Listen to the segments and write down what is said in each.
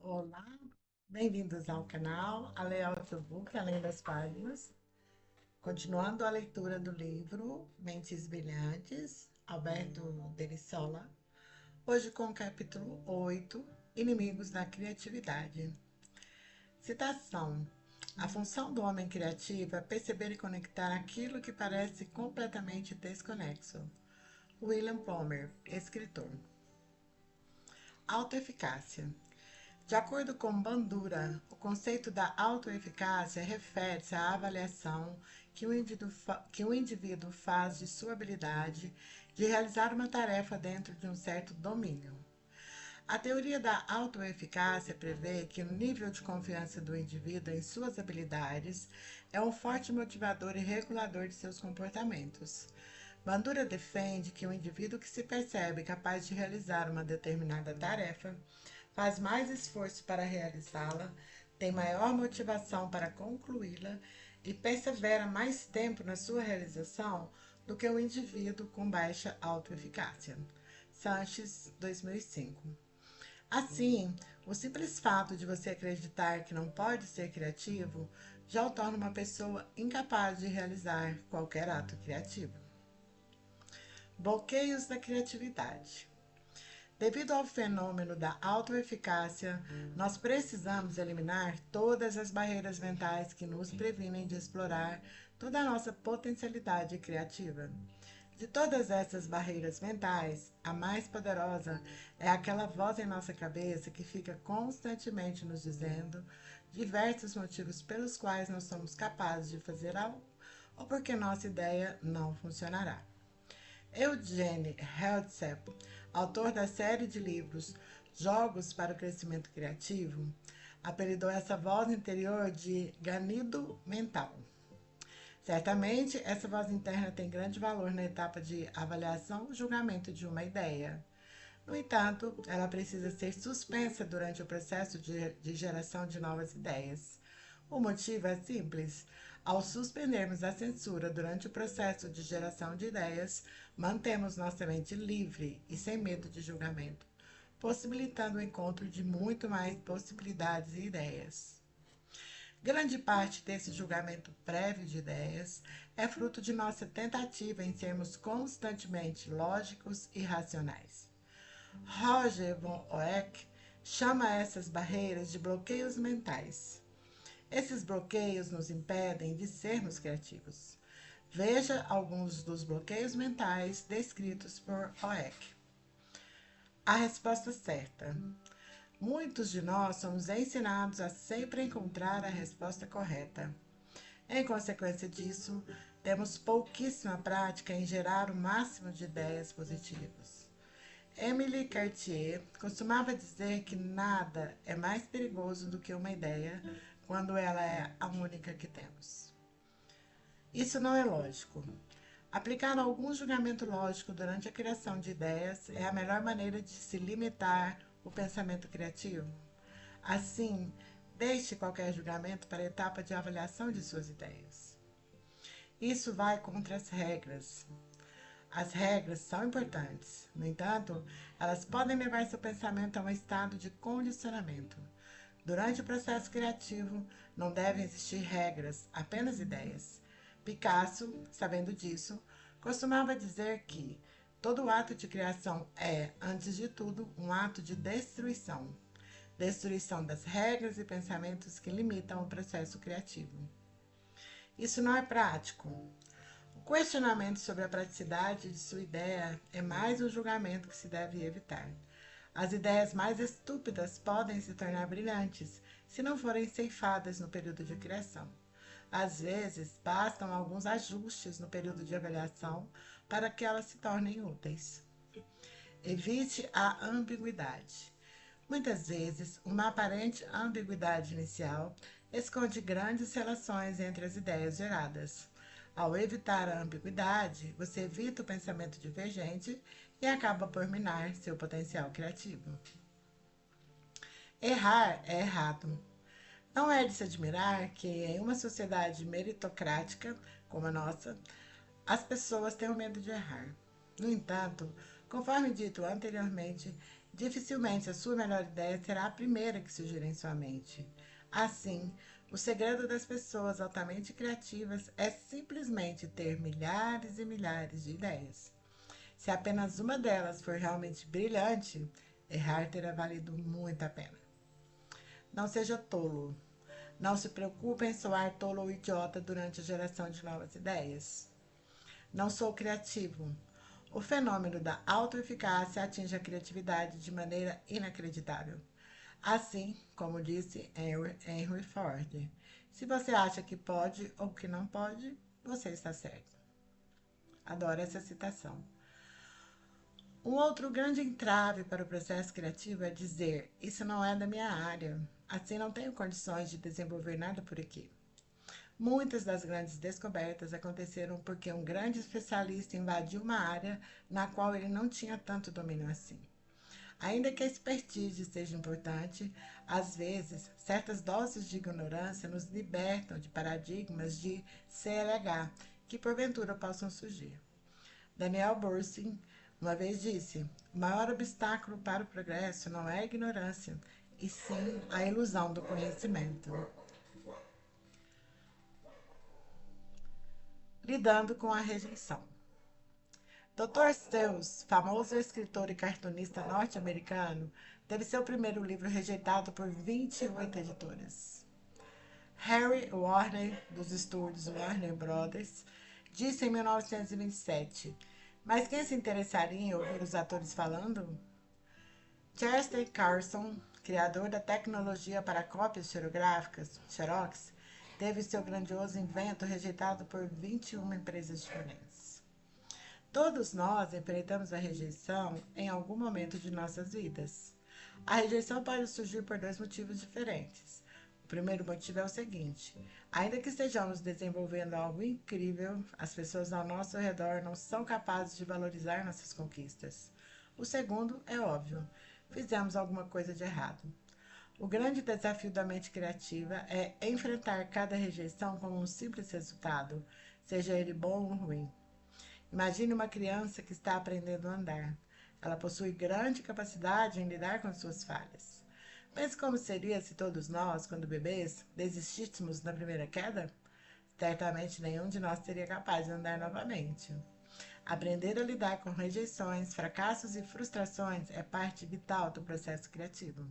Olá, bem-vindos ao canal A Ler Audiobook, Além das Páginas. Continuando a leitura do livro Mentes Brilhantes, Alberto Delissola. Hoje com o capítulo 8, Inimigos da Criatividade. Citação. A função do homem criativo é perceber e conectar aquilo que parece completamente desconexo. William Palmer, escritor. Autoeficácia. De acordo com Bandura, o conceito da autoeficácia refere-se à avaliação que o indivíduo faz de sua habilidade de realizar uma tarefa dentro de um certo domínio. A teoria da autoeficácia prevê que o nível de confiança do indivíduo em suas habilidades é um forte motivador e regulador de seus comportamentos. Bandura defende que o indivíduo que se percebe capaz de realizar uma determinada tarefa faz mais esforço para realizá-la, tem maior motivação para concluí-la e persevera mais tempo na sua realização do que o indivíduo com baixa autoeficácia. Sanches, 2005. Assim, o simples fato de você acreditar que não pode ser criativo já o torna uma pessoa incapaz de realizar qualquer ato criativo. Bloqueios da criatividade. Devido ao fenômeno da autoeficácia, nós precisamos eliminar todas as barreiras mentais que nos previnem de explorar toda a nossa potencialidade criativa. De todas essas barreiras mentais, a mais poderosa é aquela voz em nossa cabeça que fica constantemente nos dizendo diversos motivos pelos quais não somos capazes de fazer algo ou porque nossa ideia não funcionará. Eugene Herzog, autor da série de livros Jogos para o Crescimento Criativo, apelidou essa voz interior de ganido mental. Certamente, essa voz interna tem grande valor na etapa de avaliação e julgamento de uma ideia. No entanto, ela precisa ser suspensa durante o processo de geração de novas ideias. O motivo é simples. Ao suspendermos a censura durante o processo de geração de ideias, mantemos nossa mente livre e sem medo de julgamento, possibilitando o encontro de muito mais possibilidades e ideias. Grande parte desse julgamento prévio de ideias é fruto de nossa tentativa em sermos constantemente lógicos e racionais. Roger von Oeck chama essas barreiras de bloqueios mentais. Esses bloqueios nos impedem de sermos criativos. Veja alguns dos bloqueios mentais descritos por Oeck. A resposta certa. Muitos de nós somos ensinados a sempre encontrar a resposta correta. Em consequência disso, temos pouquíssima prática em gerar o máximo de ideias positivas. Emily Cartier costumava dizer que nada é mais perigoso do que uma ideia quando ela é a única que temos. Isso não é lógico. Aplicar algum julgamento lógico durante a criação de ideias é a melhor maneira de se limitar o pensamento criativo. Assim, deixe qualquer julgamento para a etapa de avaliação de suas ideias. Isso vai contra as regras. As regras são importantes, no entanto, elas podem levar seu pensamento a um estado de condicionamento. Durante o processo criativo, não devem existir regras, apenas ideias. Picasso, sabendo disso, costumava dizer que todo ato de criação é, antes de tudo, um ato de destruição. Destruição das regras e pensamentos que limitam o processo criativo. Isso não é prático. O questionamento sobre a praticidade de sua ideia é mais um julgamento que se deve evitar. As ideias mais estúpidas podem se tornar brilhantes se não forem ceifadas no período de criação. Às vezes, bastam alguns ajustes no período de avaliação para que elas se tornem úteis. Evite a ambiguidade. Muitas vezes, uma aparente ambiguidade inicial esconde grandes relações entre as ideias geradas. Ao evitar a ambiguidade, você evita o pensamento divergente e acaba por minar seu potencial criativo. Errar é errado. Não é de se admirar que, em uma sociedade meritocrática como a nossa, as pessoas tenham medo de errar. No entanto, Conforme dito anteriormente, dificilmente a sua melhor ideia será a primeira que surgir em sua mente. Assim, o segredo das pessoas altamente criativas é simplesmente ter milhares e milhares de ideias. Se apenas uma delas for realmente brilhante, errar terá valido muito a pena. Não seja tolo. Não se preocupe em soar tolo ou idiota durante a geração de novas ideias. Não sou criativo. O fenômeno da autoeficácia atinge a criatividade de maneira inacreditável. Assim, como disse Henry Ford, se você acha que pode ou que não pode, você está certo. Adoro essa citação. Um outro grande entrave para o processo criativo é dizer: isso não é da minha área, assim não tenho condições de desenvolver nada por aqui. Muitas das grandes descobertas aconteceram porque um grande especialista invadiu uma área na qual ele não tinha tanto domínio assim. Ainda que a expertise seja importante, às vezes, certas doses de ignorância nos libertam de paradigmas de CLH que porventura possam surgir. Daniel Bursin uma vez disse: o maior obstáculo para o progresso não é a ignorância, e sim a ilusão do conhecimento. Lidando com a rejeição. Dr. Seuss, famoso escritor e cartunista norte-americano, teve seu primeiro livro rejeitado por 28 editoras. Harry Warner, dos estúdios Warner Brothers, disse em 1927: mas quem se interessaria em ouvir os atores falando? Chester Carlson, criador da tecnologia para cópias xerográficas, Xerox, teve seu grandioso invento rejeitado por 21 empresas diferentes. Todos nós enfrentamos a rejeição em algum momento de nossas vidas. A rejeição pode surgir por dois motivos diferentes. O primeiro motivo é o seguinte: ainda que estejamos desenvolvendo algo incrível, as pessoas ao nosso redor não são capazes de valorizar nossas conquistas. O segundo é óbvio: fizemos alguma coisa de errado. O grande desafio da mente criativa é enfrentar cada rejeição como um simples resultado, seja ele bom ou ruim. Imagine uma criança que está aprendendo a andar. Ela possui grande capacidade em lidar com suas falhas. Pense como seria se todos nós, quando bebês, desistíssemos na primeira queda? Certamente nenhum de nós seria capaz de andar novamente. Aprender a lidar com rejeições, fracassos e frustrações é parte vital do processo criativo.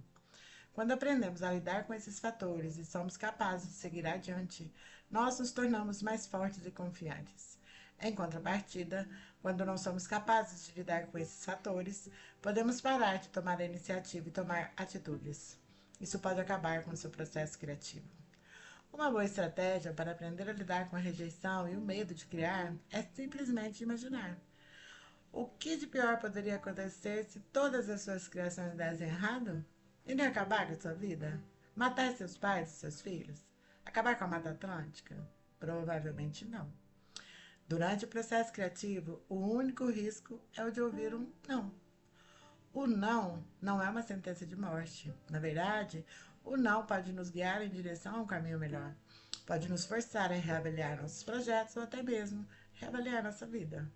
Quando aprendemos a lidar com esses fatores e somos capazes de seguir adiante, nós nos tornamos mais fortes e confiantes. Em contrapartida, quando não somos capazes de lidar com esses fatores, podemos parar de tomar a iniciativa e tomar atitudes. Isso pode acabar com o seu processo criativo. Uma boa estratégia para aprender a lidar com a rejeição e o medo de criar é simplesmente imaginar. O que de pior poderia acontecer se todas as suas criações dessem errado? Iria acabar com a sua vida? Matar seus pais e seus filhos? Acabar com a Mata Atlântica? Provavelmente não. Durante o processo criativo, o único risco é o de ouvir um não. O não não é uma sentença de morte. Na verdade, o não pode nos guiar em direção a um caminho melhor. Pode nos forçar a reavaliar nossos projetos ou até mesmo reavaliar nossa vida.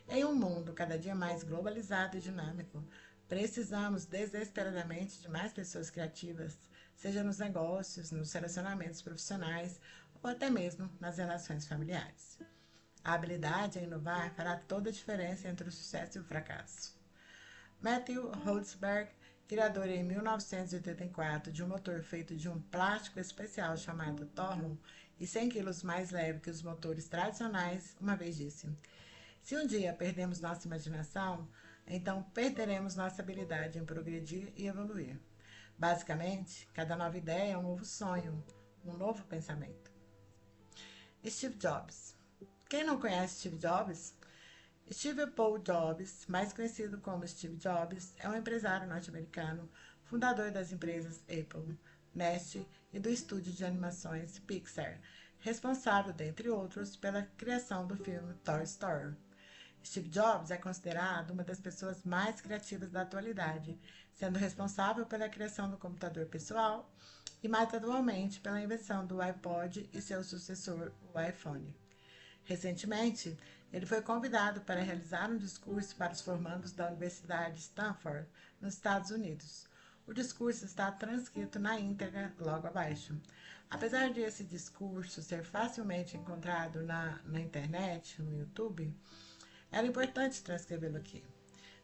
Em um mundo cada dia mais globalizado e dinâmico, precisamos desesperadamente de mais pessoas criativas, seja nos negócios, nos relacionamentos profissionais ou até mesmo nas relações familiares. A habilidade em inovar fará toda a diferença entre o sucesso e o fracasso. Matthew Holzberg, criador em 1984 de um motor feito de um plástico especial chamado Torlon e 100 quilos mais leve que os motores tradicionais, uma vez disse: se um dia perdemos nossa imaginação, então perderemos nossa habilidade em progredir e evoluir. Basicamente, cada nova ideia é um novo sonho, um novo pensamento. Steve Jobs. Quem não conhece Steve Jobs? Steve Paul Jobs, mais conhecido como Steve Jobs, é um empresário norte-americano, fundador das empresas Apple, Nest e do estúdio de animações Pixar, responsável, dentre outros, pela criação do filme Toy Story. Steve Jobs é considerado uma das pessoas mais criativas da atualidade, sendo responsável pela criação do computador pessoal e, mais atualmente, pela invenção do iPod e seu sucessor, o iPhone. Recentemente, Ele foi convidado para realizar um discurso para os formandos da Universidade de Stanford, nos Estados Unidos. O discurso está transcrito na íntegra logo abaixo. Apesar de esse discurso ser facilmente encontrado na internet, no YouTube, era importante transcrevê-lo aqui.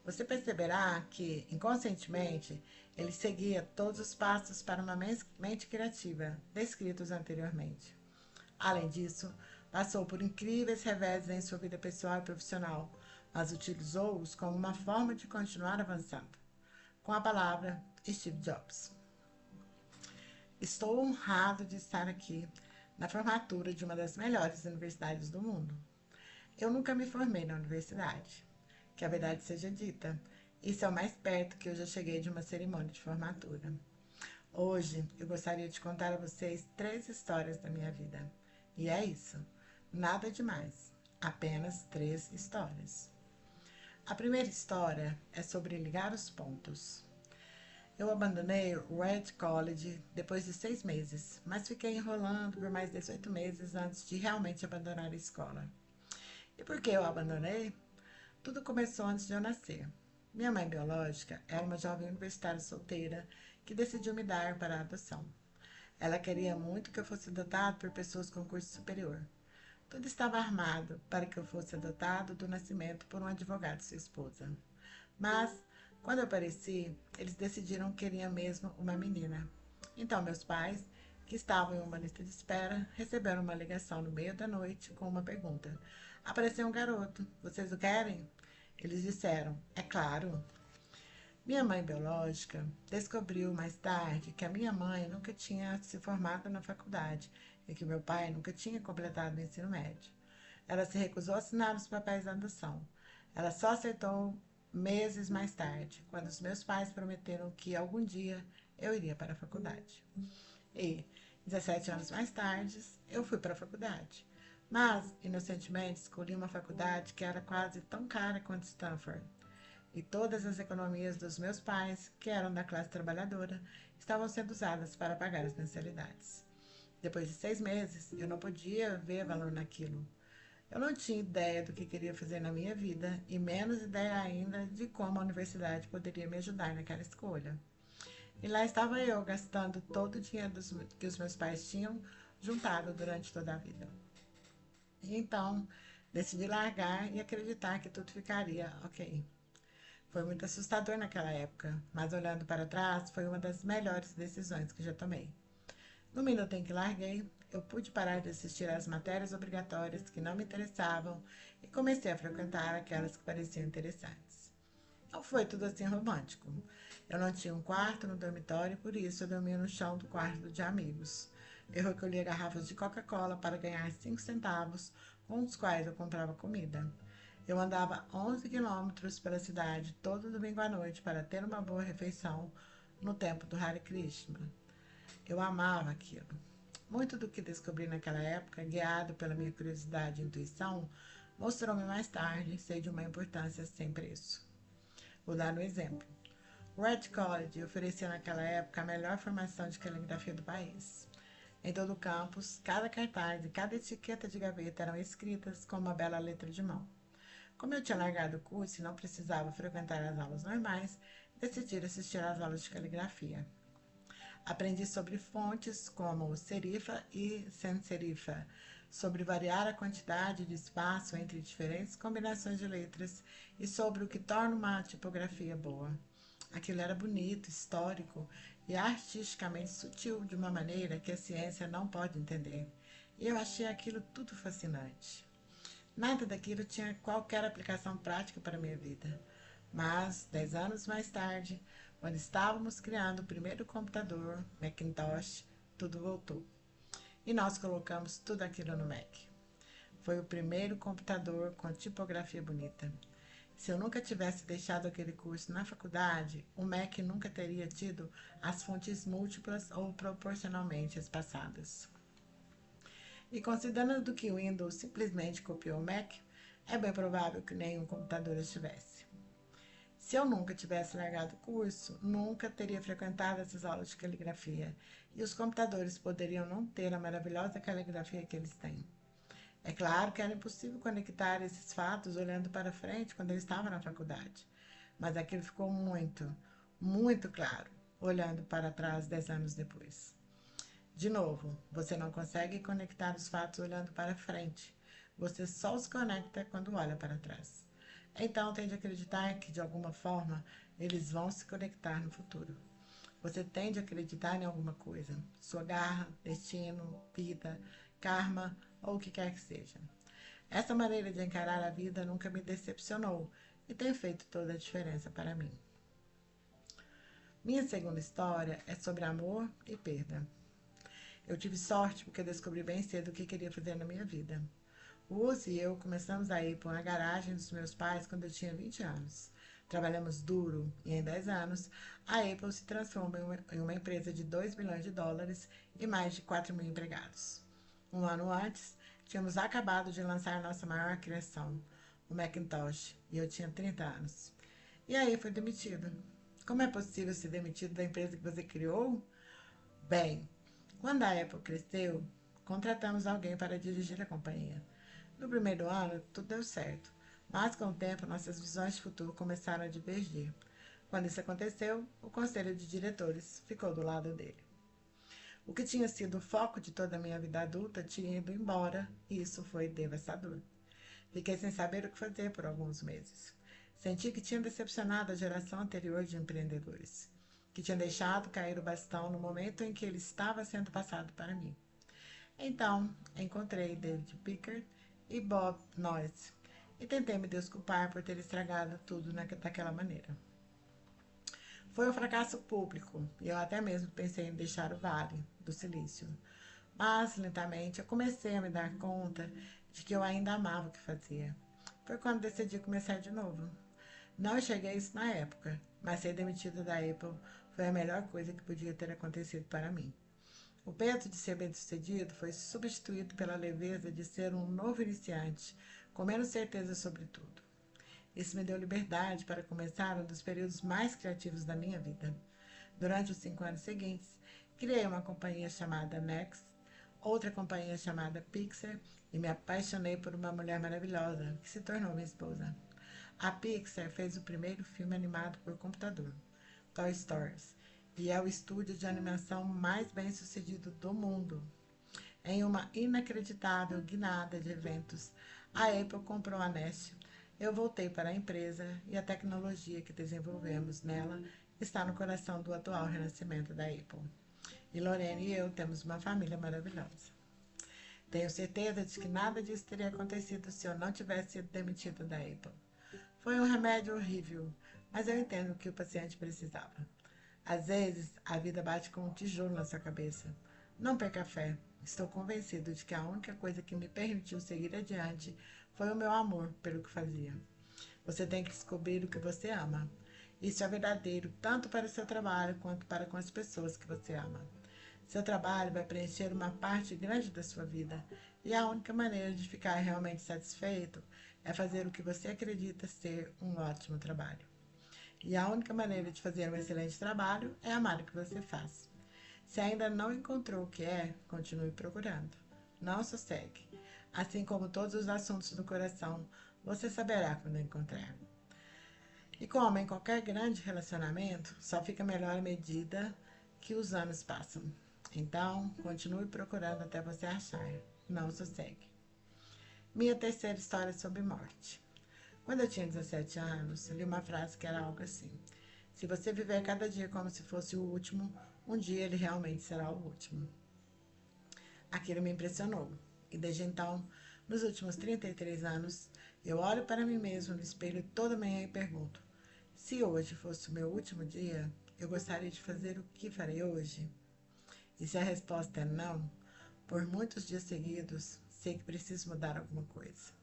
Você perceberá que, inconscientemente, ele seguia todos os passos para uma mente criativa, descritos anteriormente. Além disso, passou por incríveis reveses em sua vida pessoal e profissional, mas utilizou-os como uma forma de continuar avançando. Com a palavra, Steve Jobs. Estou honrado de estar aqui na formatura de uma das melhores universidades do mundo. Eu nunca me formei na universidade. Que a verdade seja dita, isso é o mais perto que eu já cheguei de uma cerimônia de formatura. Hoje eu gostaria de contar a vocês 3 histórias da minha vida. E é isso, nada demais, apenas 3 histórias. A primeira história é sobre ligar os pontos. Eu abandonei o Red College depois de 6 meses, mas fiquei enrolando por mais 18 meses antes de realmente abandonar a escola. E por que eu abandonei? Tudo começou antes de eu nascer. Minha mãe biológica era uma jovem universitária solteira que decidiu me dar para a adoção. Ela queria muito que eu fosse adotado por pessoas com curso superior. Tudo estava armado para que eu fosse adotado do nascimento por um advogado e sua esposa. Mas, quando eu apareci, eles decidiram que queriam mesmo uma menina. Então, meus pais, que estavam em uma lista de espera, receberam uma ligação no meio da noite com uma pergunta. Apareceu um garoto. Vocês o querem? Eles disseram, é claro. Minha mãe biológica descobriu mais tarde que a minha mãe nunca tinha se formado na faculdade e que meu pai nunca tinha completado o ensino médio. Ela se recusou a assinar os papéis da adoção. Ela só aceitou meses mais tarde, quando os meus pais prometeram que algum dia eu iria para a faculdade. E, 17 anos mais tarde, eu fui para a faculdade. Mas, inocentemente, escolhi uma faculdade que era quase tão cara quanto Stanford. E todas as economias dos meus pais, que eram da classe trabalhadora, estavam sendo usadas para pagar as mensalidades. Depois de 6 meses, eu não podia ver valor naquilo. Eu não tinha ideia do que queria fazer na minha vida e menos ideia ainda de como a universidade poderia me ajudar naquela escolha. E lá estava eu, gastando todo o dinheiro que os meus pais tinham juntado durante toda a vida. E então, decidi largar e acreditar que tudo ficaria ok. Foi muito assustador naquela época, mas olhando para trás, foi uma das melhores decisões que já tomei. No minuto em que larguei, eu pude parar de assistir às matérias obrigatórias que não me interessavam e comecei a frequentar aquelas que pareciam interessantes. Não foi tudo assim romântico. Eu não tinha um quarto no dormitório e por isso eu dormia no chão do quarto de amigos. Eu recolhia garrafas de Coca-Cola para ganhar 5 centavos, com os quais eu comprava comida. Eu andava 11 quilômetros pela cidade todo domingo à noite para ter uma boa refeição no templo do Hare Krishna. Eu amava aquilo. Muito do que descobri naquela época, guiado pela minha curiosidade e intuição, mostrou-me mais tarde ser de uma importância sem preço. Vou dar um exemplo. O Red College oferecia naquela época a melhor formação de caligrafia do país. Em todo o campus, cada cartaz e cada etiqueta de gaveta eram escritas com uma bela letra de mão. Como eu tinha largado o curso e não precisava frequentar as aulas normais, decidi assistir às aulas de caligrafia. Aprendi sobre fontes como serifa e sans serifa, sobre variar a quantidade de espaço entre diferentes combinações de letras e sobre o que torna uma tipografia boa. Aquilo era bonito, histórico e artisticamente sutil de uma maneira que a ciência não pode entender. E eu achei aquilo tudo fascinante. Nada daquilo tinha qualquer aplicação prática para a minha vida. Mas, 10 anos mais tarde, quando estávamos criando o primeiro computador, Macintosh, tudo voltou. E nós colocamos tudo aquilo no Mac. Foi o primeiro computador com tipografia bonita. Se eu nunca tivesse deixado aquele curso na faculdade, o Mac nunca teria tido as fontes múltiplas ou proporcionalmente espaçadas. E considerando que o Windows simplesmente copiou o Mac, é bem provável que nenhum computador estivesse. Se eu nunca tivesse largado o curso, nunca teria frequentado essas aulas de caligrafia, e os computadores poderiam não ter a maravilhosa caligrafia que eles têm. É claro que era impossível conectar esses fatos olhando para frente quando eu estava na faculdade, mas aquilo ficou muito, muito claro olhando para trás 10 anos depois. De novo, você não consegue conectar os fatos olhando para frente. Você só os conecta quando olha para trás. Então, tem de acreditar que, de alguma forma, eles vão se conectar no futuro. Você tem de acreditar em alguma coisa. Sua garra, destino, vida, karma ou o que quer que seja. Essa maneira de encarar a vida nunca me decepcionou e tem feito toda a diferença para mim. Minha segunda história é sobre amor e perda. Eu tive sorte porque eu descobri bem cedo o que queria fazer na minha vida. O Uzi e eu começamos a ir para uma garagem dos meus pais quando eu tinha 20 anos. Trabalhamos duro e em 10 anos a Apple se transforma em uma empresa de 2 bilhões de dólares e mais de 4 mil empregados. Um ano antes, tínhamos acabado de lançar nossa maior criação, o Macintosh, e eu tinha 30 anos. E aí fui demitido. Como é possível ser demitido da empresa que você criou? Bem, quando a Apple cresceu, contratamos alguém para dirigir a companhia. No primeiro ano, tudo deu certo, mas com o tempo nossas visões de futuro começaram a divergir. Quando isso aconteceu, o conselho de diretores ficou do lado dele. O que tinha sido o foco de toda a minha vida adulta tinha ido embora e isso foi devastador. Fiquei sem saber o que fazer por alguns meses. Senti que tinha decepcionado a geração anterior de empreendedores, que tinha deixado cair o bastão no momento em que ele estava sendo passado para mim. Então, encontrei David Pickard e Bob Noyce e tentei me desculpar por ter estragado tudo daquela maneira. Foi um fracasso público e eu até mesmo pensei em deixar o Vale do Silício. Mas, lentamente, eu comecei a me dar conta de que eu ainda amava o que fazia. Foi quando decidi começar de novo. Não enxerguei isso na época, mas ser demitida da Apple foi a melhor coisa que podia ter acontecido para mim. O peso de ser bem-sucedido foi substituído pela leveza de ser um novo iniciante, com menos certeza sobre tudo. Isso me deu liberdade para começar um dos períodos mais criativos da minha vida. Durante os 5 anos seguintes, criei uma companhia chamada Max, outra companhia chamada Pixar e me apaixonei por uma mulher maravilhosa que se tornou minha esposa. A Pixar fez o primeiro filme animado por computador, Toy Story, e é o estúdio de animação mais bem sucedido do mundo. Em uma inacreditável guinada de eventos, a Apple comprou a Nest. Eu voltei para a empresa e a tecnologia que desenvolvemos nela está no coração do atual renascimento da Apple. E Lorene e eu temos uma família maravilhosa. Tenho certeza de que nada disso teria acontecido se eu não tivesse sido demitida da Apple. Foi um remédio horrível, mas eu entendo o que o paciente precisava. Às vezes, a vida bate com um tijolo na sua cabeça. Não perca a fé. Estou convencido de que a única coisa que me permitiu seguir adiante foi o meu amor pelo que fazia. Você tem que descobrir o que você ama. Isso é verdadeiro tanto para o seu trabalho quanto para com as pessoas que você ama. Seu trabalho vai preencher uma parte grande da sua vida e a única maneira de ficar realmente satisfeito é fazer o que você acredita ser um ótimo trabalho. E a única maneira de fazer um excelente trabalho é amar o que você faz. Se ainda não encontrou o que é, continue procurando. Não sossegue. Assim como todos os assuntos do coração, você saberá quando encontrar. E como em qualquer grande relacionamento, só fica melhor à medida que os anos passam. Então, continue procurando até você achar. Não sossegue. Minha terceira história é sobre morte. Quando eu tinha 17 anos, li uma frase que era algo assim: se você viver cada dia como se fosse o último, um dia ele realmente será o último. Aquilo me impressionou. E desde então, nos últimos 33 anos, eu olho para mim mesmo no espelho toda manhã e pergunto: se hoje fosse o meu último dia, eu gostaria de fazer o que farei hoje? E se a resposta é não, por muitos dias seguidos, sei que preciso mudar alguma coisa.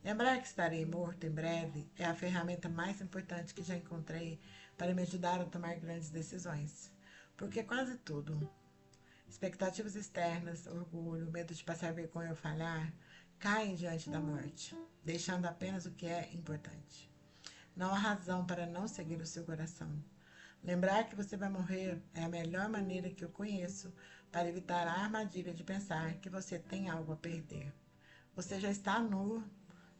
Lembrar que estarei morto em breve é a ferramenta mais importante que já encontrei para me ajudar a tomar grandes decisões. Porque quase tudo, expectativas externas, orgulho, medo de passar vergonha ou falhar, caem diante da morte, deixando apenas o que é importante. Não há razão para não seguir o seu coração. Lembrar que você vai morrer é a melhor maneira que eu conheço para evitar a armadilha de pensar que você tem algo a perder. Você já está nu.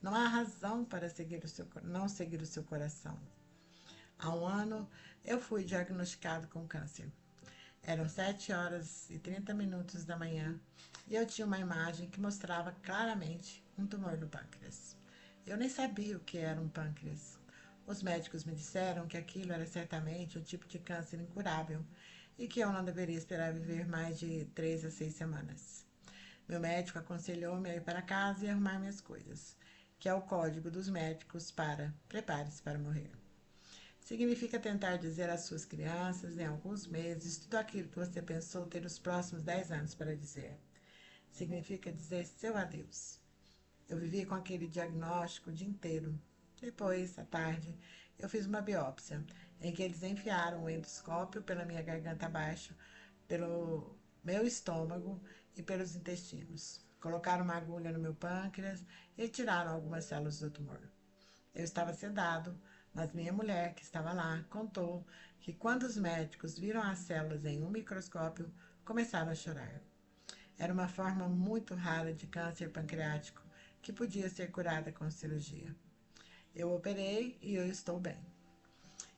Não há razão para não seguir o seu coração. Há um ano, eu fui diagnosticado com câncer. Eram 7h30 da manhã e eu tinha uma imagem que mostrava claramente um tumor no pâncreas. Eu nem sabia o que era um pâncreas. Os médicos me disseram que aquilo era certamente um tipo de câncer incurável e que eu não deveria esperar viver mais de 3 a 6 semanas. Meu médico aconselhou-me a ir para casa e arrumar minhas coisas, que é o código dos médicos para prepare-se para morrer. Significa tentar dizer às suas crianças, em alguns meses, tudo aquilo que você pensou ter os próximos 10 anos para dizer. Significa dizer seu adeus. Eu vivi com aquele diagnóstico o dia inteiro. Depois, à tarde, eu fiz uma biópsia, em que eles enfiaram um endoscópio pela minha garganta abaixo, pelo meu estômago e pelos intestinos. Colocaram uma agulha no meu pâncreas e tiraram algumas células do tumor. Eu estava sedado, mas minha mulher, que estava lá, contou que quando os médicos viram as células em um microscópio, começaram a chorar. Era uma forma muito rara de câncer pancreático que podia ser curada com cirurgia. Eu operei e eu estou bem.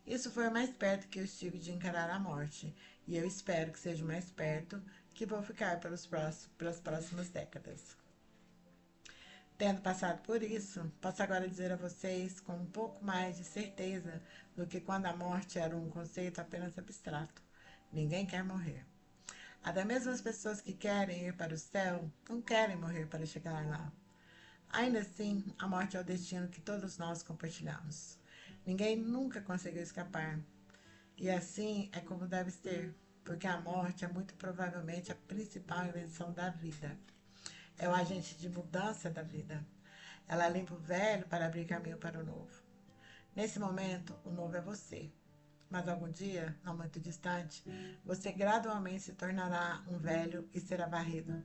Isso foi o mais perto que eu estive de encarar a morte, e eu espero que seja o mais perto que vou ficar pelas próximas décadas. Tendo passado por isso, posso agora dizer a vocês com um pouco mais de certeza do que quando a morte era um conceito apenas abstrato. Ninguém quer morrer. Até mesmo as pessoas que querem ir para o céu não querem morrer para chegar lá. Ainda assim, a morte é o destino que todos nós compartilhamos. Ninguém nunca conseguiu escapar. E assim é como deve ser, porque a morte é muito provavelmente a principal invenção da vida. É o agente de mudança da vida. Ela limpa o velho para abrir caminho para o novo. Nesse momento, o novo é você. Mas algum dia, não muito distante, você gradualmente se tornará um velho e será varrido.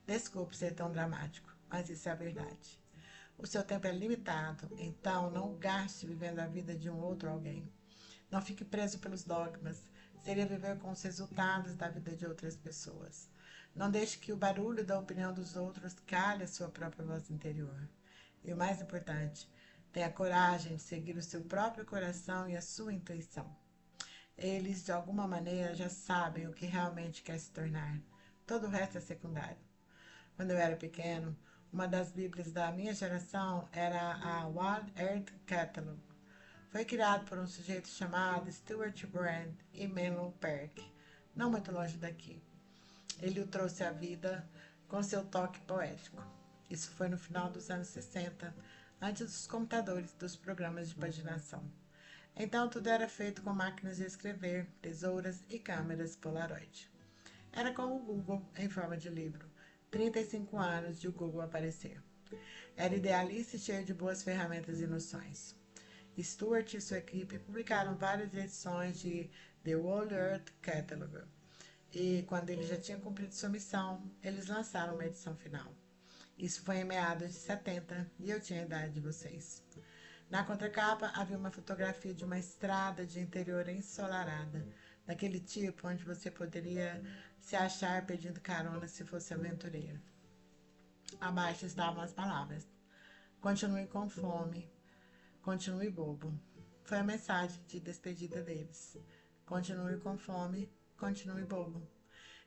Desculpe ser tão dramático, mas isso é a verdade. O seu tempo é limitado, então não gaste vivendo a vida de um outro alguém. Não fique preso pelos dogmas. Seria viver com os resultados da vida de outras pessoas. Não deixe que o barulho da opinião dos outros cale a sua própria voz interior. E o mais importante, tenha coragem de seguir o seu próprio coração e a sua intuição. Eles, de alguma maneira, já sabem o que realmente quer se tornar. Todo o resto é secundário. Quando eu era pequeno, uma das bíblias da minha geração era a Wild Earth Catalog. Foi criado por um sujeito chamado Stuart Brand e Menlo Park, não muito longe daqui. Ele o trouxe à vida com seu toque poético. Isso foi no final dos anos 60, antes dos computadores dos programas de paginação. Então tudo era feito com máquinas de escrever, tesouras e câmeras Polaroid. Era como o Google em forma de livro. 35 anos de o Google aparecer. Era idealista e cheio de boas ferramentas e noções. Stuart e sua equipe publicaram várias edições de The Whole Earth Catalog. E quando ele já tinha cumprido sua missão, eles lançaram uma edição final. Isso foi em meados de 70 e eu tinha a idade de vocês. Na contracapa havia uma fotografia de uma estrada de interior ensolarada, daquele tipo onde você poderia se achar pedindo carona se fosse aventureiro. Abaixo estavam as palavras: continue com fome, continue bobo. Foi a mensagem de despedida deles. Continue com fome, continue bobo.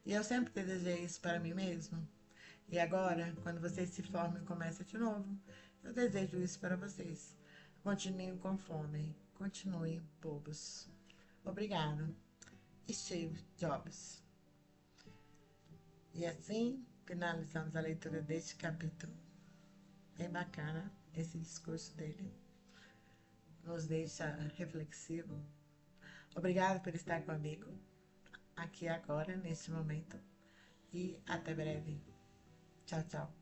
E eu sempre desejei isso para mim mesmo. E agora, quando vocês se formam e começam de novo, eu desejo isso para vocês. Continuem com fome, continuem bobos. Obrigado. Steve Jobs. E assim finalizamos a leitura deste capítulo. Bem bacana esse discurso dele. Nos deixa reflexivo. Obrigado por estar comigo aqui agora, neste momento. E até breve. Tchau, tchau.